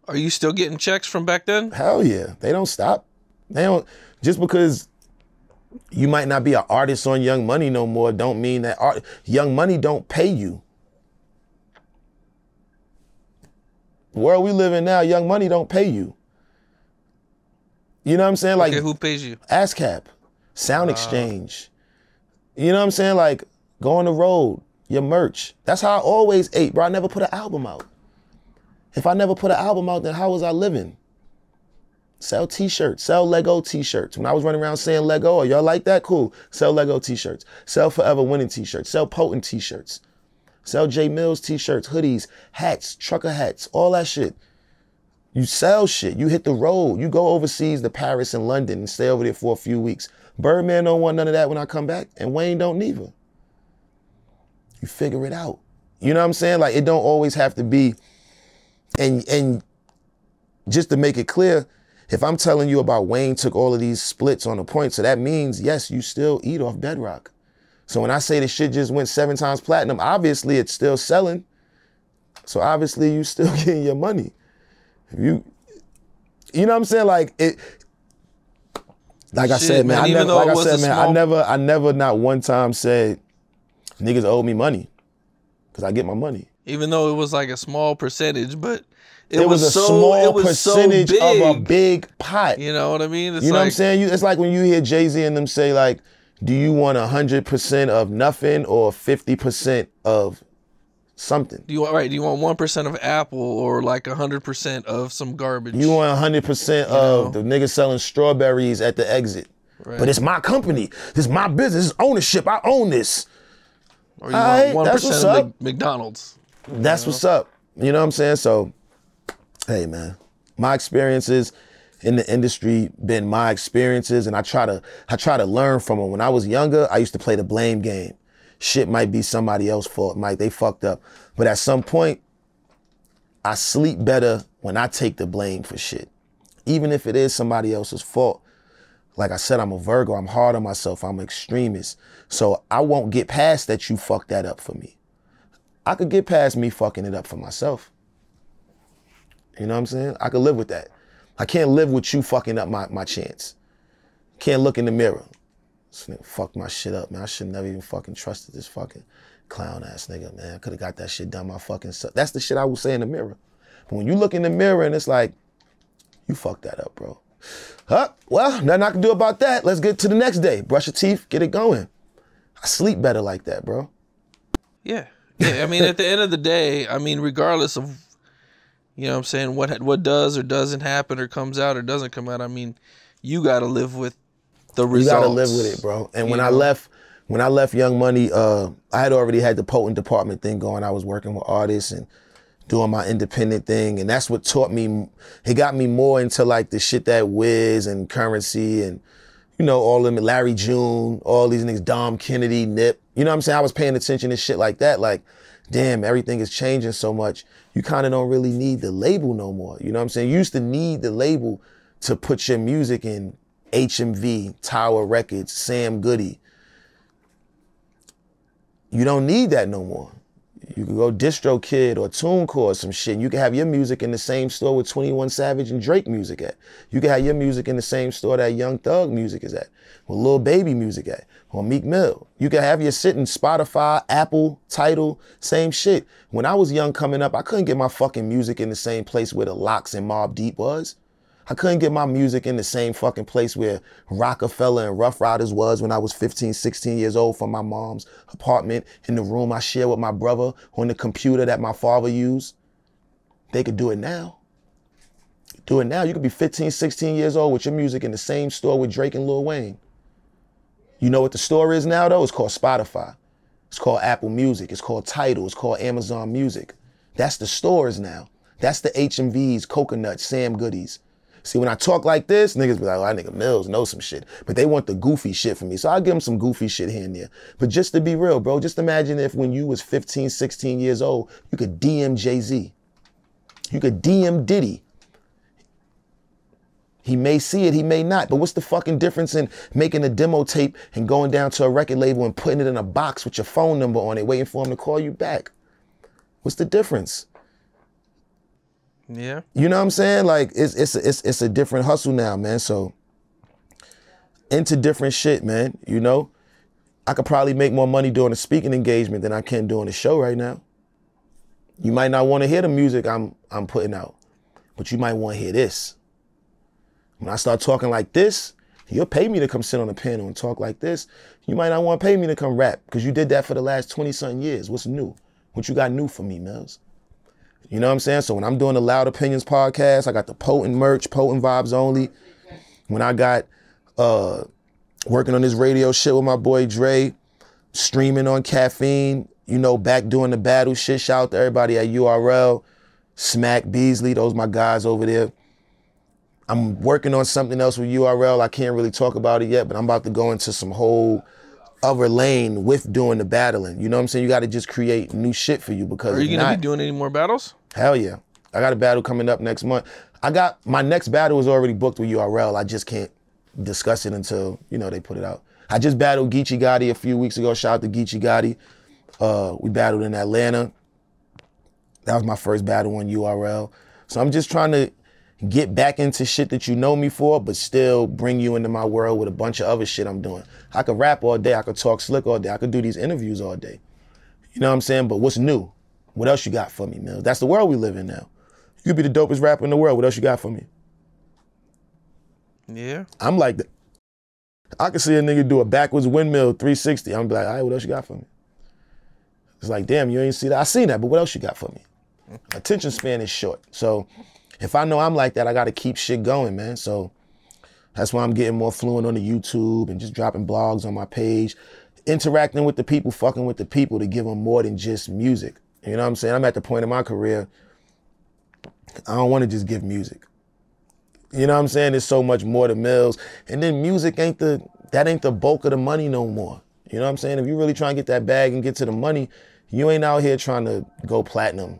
Are you still getting checks from back then? Hell yeah. They don't stop. They don't, just because you might not be an artist on Young Money no more don't mean that Young Money don't pay you. The world we live in now, Young Money don't pay you. You know what I'm saying? Like, okay, who pays you? ASCAP, Sound Exchange. You know what I'm saying? Like, go on the road, your merch. That's how I always ate, bro. I never put an album out. If I never put an album out, then how was I living? Sell t-shirts, sell Lego t-shirts. When I was running around saying Lego, oh, y'all like that? Cool. Sell Lego t-shirts. Sell Forever Winning t-shirts. Sell Potent t-shirts. Sell J Millz t-shirts, hoodies, hats, trucker hats, all that shit. You sell shit. You hit the road. You go overseas to Paris and London and stay over there for a few weeks. Birdman don't want none of that when I come back, and Wayne don't neither. You figure it out. You know what I'm saying? Like, it don't always have to be, and just to make it clear, if I'm telling you about Wayne took all of these splits on the point, so that means, yes, you still eat off Bedrock. So when I say the shit just went 7 times platinum, obviously it's still selling. So obviously you still getting your money. You know what I'm saying? Like it. Like I said, man, I never not one time said niggas owe me money, because I get my money. Even though it was like a small percentage, but it was a small percentage of a big pot. You know what I mean? It's you know what I'm saying? It's like when you hear Jay-Z and them say, like, do you want 100% of nothing or 50% of something? Do you want 1% of Apple or like 100% of some garbage? You want 100% of the nigga selling strawberries at the exit. Right. But it's my company. This is my business. It's ownership. I own this. Or you want 1% of McDonald's. That's what's up. You know what I'm saying? So, hey man, my experiences in the industry been my experiences, and I try to learn from them. When I was younger, I used to play the blame game. Shit might be somebody else's fault. They fucked up. But at some point, I sleep better when I take the blame for shit. Even if it is somebody else's fault. Like I said, I'm a Virgo. I'm hard on myself. I'm an extremist. So I won't get past that you fucked that up for me. I could get past me fucking it up for myself. You know what I'm saying? I could live with that. I can't live with you fucking up my chance. Can't look in the mirror. This nigga fucked my shit up, man. I should never even fucking trusted this fucking clown ass nigga, man. I could have got that shit done my fucking self. That's the shit I would say in the mirror. But when you look in the mirror and it's like, you fucked that up, bro. Well, nothing I can do about that. Let's get to the next day. Brush your teeth, get it going. I sleep better like that, bro. Yeah. Yeah, I mean, at the end of the day, I mean, regardless of, you know what I'm saying, what does or doesn't happen or comes out or doesn't come out, I mean, you got to live with the results. You got to live with it, bro. And when I left Young Money, I had already had the Potent department thing going. I was working with artists and doing my independent thing. And that's what taught me, it got me more into like the shit that Wiz and Currency and, you know, all of them, Larry June, all these niggas, Dom Kennedy, Nip. You know what I'm saying? I was paying attention to shit like that. Like, damn, everything is changing so much. You kind of don't really need the label no more. You know what I'm saying? You used to need the label to put your music in HMV, Tower Records, Sam Goody. You don't need that no more. You can go DistroKid or TuneCore or some shit. You can have your music in the same store with 21 Savage and Drake music at. You can have your music in the same store that Young Thug music is at, or Lil Baby music at, or Meek Mill. You can have your shit in Spotify, Apple, Tidal, same shit. When I was young coming up, I couldn't get my fucking music in the same place where the Lox and Mobb Deep was. I couldn't get my music in the same fucking place where Rockefeller and Rough Riders was when I was 15, 16 years old from my mom's apartment in the room I share with my brother on the computer that my father used. They could do it now. Do it now. You could be 15, 16 years old with your music in the same store with Drake and Lil Wayne. You know what the store is now though? It's called Spotify. It's called Apple Music. It's called Tidal. It's called Amazon Music. That's the stores now. That's the HMVs, Coconut, Sam Goodies. See, when I talk like this, niggas be like, oh, that nigga Millz knows some shit. But they want the goofy shit from me. So I'll give them some goofy shit here and there. But just to be real, bro, just imagine if when you was 15, 16 years old, you could DM Jay-Z. You could DM Diddy. He may see it, he may not. But what's the fucking difference in making a demo tape and going down to a record label and putting it in a box with your phone number on it, waiting for him to call you back? What's the difference? Yeah. You know what I'm saying? Like it's a different hustle now, man. So into different shit, man. You know, I could probably make more money doing a speaking engagement than I can doing a show right now. You might not want to hear the music I'm putting out, but you might want to hear this. When I start talking like this, you'll pay me to come sit on a panel and talk like this. You might not want to pay me to come rap because you did that for the last 20-something years. What's new? What you got new for me, Millz? You know what I'm saying? So when I'm doing the Loud Opinions podcast, I got the potent merch, potent vibes only. When I got working on this radio shit with my boy Dre, streaming on Caffeine, you know, back doing the battle shit. Shout out to everybody at URL, Smack, Beasley, those my guys over there. I'm working on something else with URL. I can't really talk about it yet, but I'm about to go into some whole other lane with doing the battling. You know what I'm saying? You got to just create new shit for you because Are you going to be doing any more battles? Hell yeah. I got a battle coming up next month. My next battle is already booked with URL. I just can't discuss it until, you know, they put it out. I just battled Geechie Gotti a few weeks ago. Shout out to Geechie Gotti. We battled in Atlanta. That was my first battle on URL. So I'm just trying to get back into shit that you know me for, but still bring you into my world with a bunch of other shit I'm doing. I could rap all day. I could talk slick all day. I could do these interviews all day. You know what I'm saying? But what's new? What else you got for me, Millz? That's the world we live in now. You could be the dopest rapper in the world. What else you got for me? Yeah. I'm like that. I could see a nigga do a backwards windmill 360. I'm like, all right, what else you got for me? It's like, damn, you ain't see that. I seen that, but what else you got for me? Attention span is short. So if I know I'm like that, I got to keep shit going, man. So that's why I'm getting more fluent on the YouTube and just dropping blogs on my page, interacting with the people, fucking with the people to give them more than just music. You know what I'm saying? I'm at the point in my career, I don't want to just give music. You know what I'm saying? There's so much more to Millz. And then music ain't the bulk of the money no more. You know what I'm saying? If you really try and get that bag and get to the money, you ain't out here trying to go platinum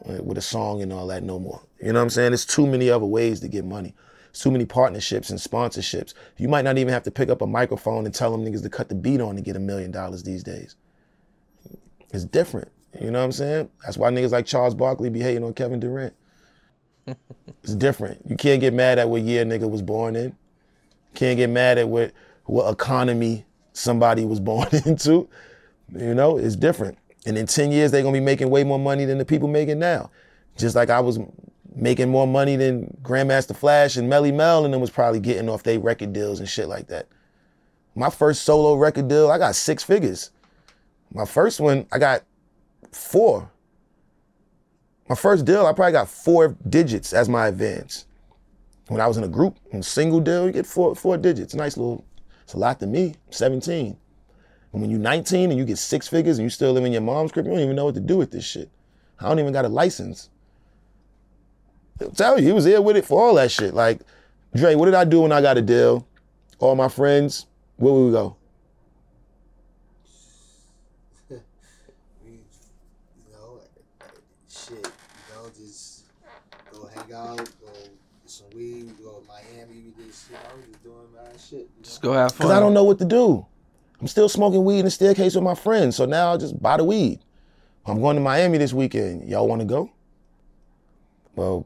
with a song and all that no more. You know what I'm saying? There's too many other ways to get money. There's too many partnerships and sponsorships. You might not even have to pick up a microphone and tell them niggas to cut the beat on to get $1 million these days. It's different. You know what I'm saying? That's why niggas like Charles Barkley be hating on Kevin Durant. It's different. You can't get mad at what year a nigga was born in. Can't get mad at what economy somebody was born into. You know, it's different. And in 10 years, they're gonna be making way more money than the people making now. Just like I was making more money than Grandmaster Flash and Melly Mel and them was probably getting off their record deals and shit like that. My first solo record deal, I got 6 figures. My first one, I got 4. My first deal, I probably got 4 digits as my advance. When I was in a group, in a single deal, you get 4 digits. Nice little, it's a lot to me, 17. And when you're 19 and you get 6 figures and you still live in your mom's crib, you don't even know what to do with this shit. I don't even got a license. He'll tell you, he was here with it for all that shit. Like, Dre, what did I do when I got a deal? All my friends, where would we go? Just go hang out, go get some weed, go to Miami, we just, just doing mad shit. Just go have fun. Because I don't know what to do. I'm still smoking weed in the staircase with my friends, so now I'll just buy the weed. I'm going to Miami this weekend. Y'all want to go? Well,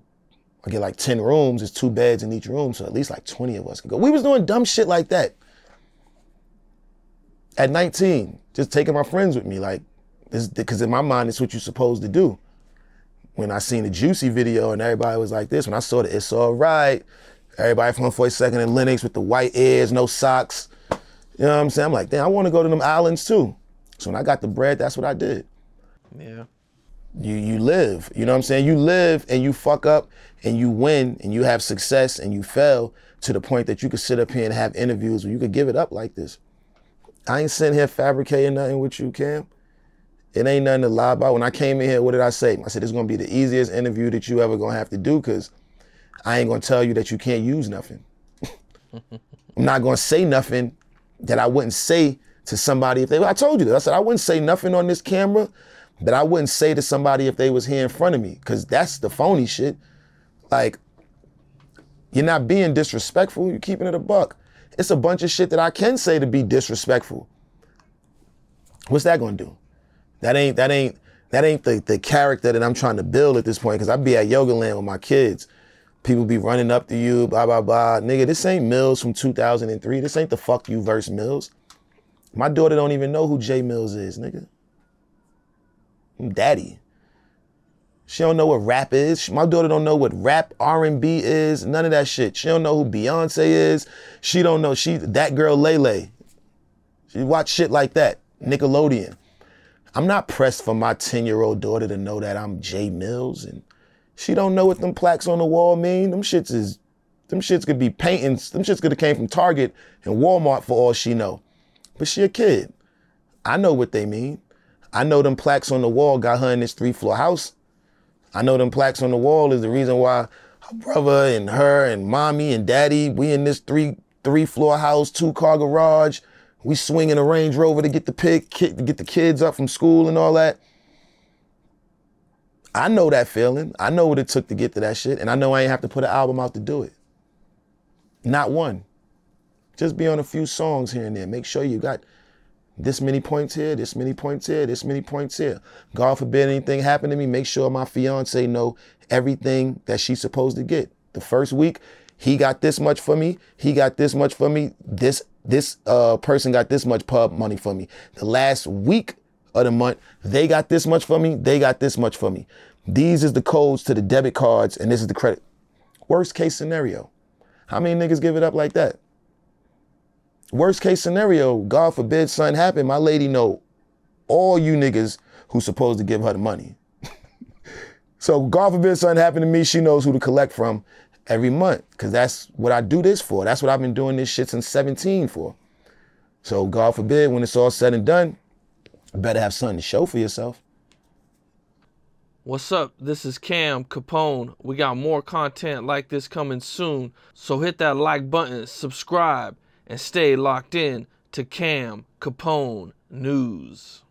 I get like 10 rooms. There's 2 beds in each room, so at least like 20 of us can go. We was doing dumb shit like that. At 19, just taking my friends with me, like, because in my mind, it's what you're supposed to do. When I seen the Juicy video and everybody was like this, when I saw the It's All Right, everybody from 142nd and Lenox with the white ears, no socks. You know what I'm saying? I'm like, damn, I want to go to them islands too. So when I got the bread, that's what I did. Yeah. You live, you know what I'm saying? You live and you fuck up and you win and you have success and you fail to the point that you could sit up here and have interviews where you could give it up like this. I ain't sitting here fabricating nothing with you, Cam. It ain't nothing to lie about. When I came in here, what did I say? I said, it's gonna be the easiest interview that you ever gonna have to do because I ain't gonna tell you that you can't use nothing. I'm not gonna say nothing that I wouldn't say to somebody if they, I told you that. I said, I wouldn't say nothing on this camera that I wouldn't say to somebody if they was here in front of me because that's the phony shit. Like, you're not being disrespectful, you're keeping it a buck. It's a bunch of shit that I can say to be disrespectful. What's that gonna do? That ain't That ain't the character that I'm trying to build at this point, because I be at Yoga Land with my kids. People be running up to you, blah, blah, blah. Nigga, this ain't Millz from 2003. This ain't the fuck you verse Millz. My daughter don't even know who J Millz is, nigga. I'm daddy. She don't know what rap is. My daughter don't know what rap, R&B is, none of that shit. She don't know who Beyonce is. She don't know, that girl Lele. She watch shit like that, Nickelodeon. I'm not pressed for my 10-year-old daughter to know that I'm J Millz, and she don't know what them plaques on the wall mean. Them shits could be paintings. Them shits could have came from Target and Walmart for all she know. But she a kid. I know what they mean. I know them plaques on the wall got her in this 3-floor house. I know them plaques on the wall is the reason why her brother and her and mommy and daddy, we in this 3-floor house, 2-car garage. We swinging a Range Rover to get the kids up from school and all that. I know that feeling. I know what it took to get to that shit. And I know I ain't have to put an album out to do it. Not one. Just be on a few songs here and there. Make sure you got this many points here, this many points here, this many points here. God forbid anything happen to me, make sure my fiance know everything that she's supposed to get. The first week, he got this much for me. He got this much for me. This person got this much pub money for me. The last week of the month, they got this much for me, they got this much for me. These is the codes to the debit cards, and this is the credit. Worst case scenario. How many niggas give it up like that? Worst case scenario, God forbid something happen, my lady know all you niggas who's supposed to give her the money. So God forbid something happen to me, she knows who to collect from every month, because that's what I do this for. That's what I've been doing this shit since 17 for. So God forbid, when it's all said and done, you better have something to show for yourself. What's up? This is Cam Capone. We got more content like this coming soon. So hit that like button, subscribe, and stay locked in to Cam Capone News.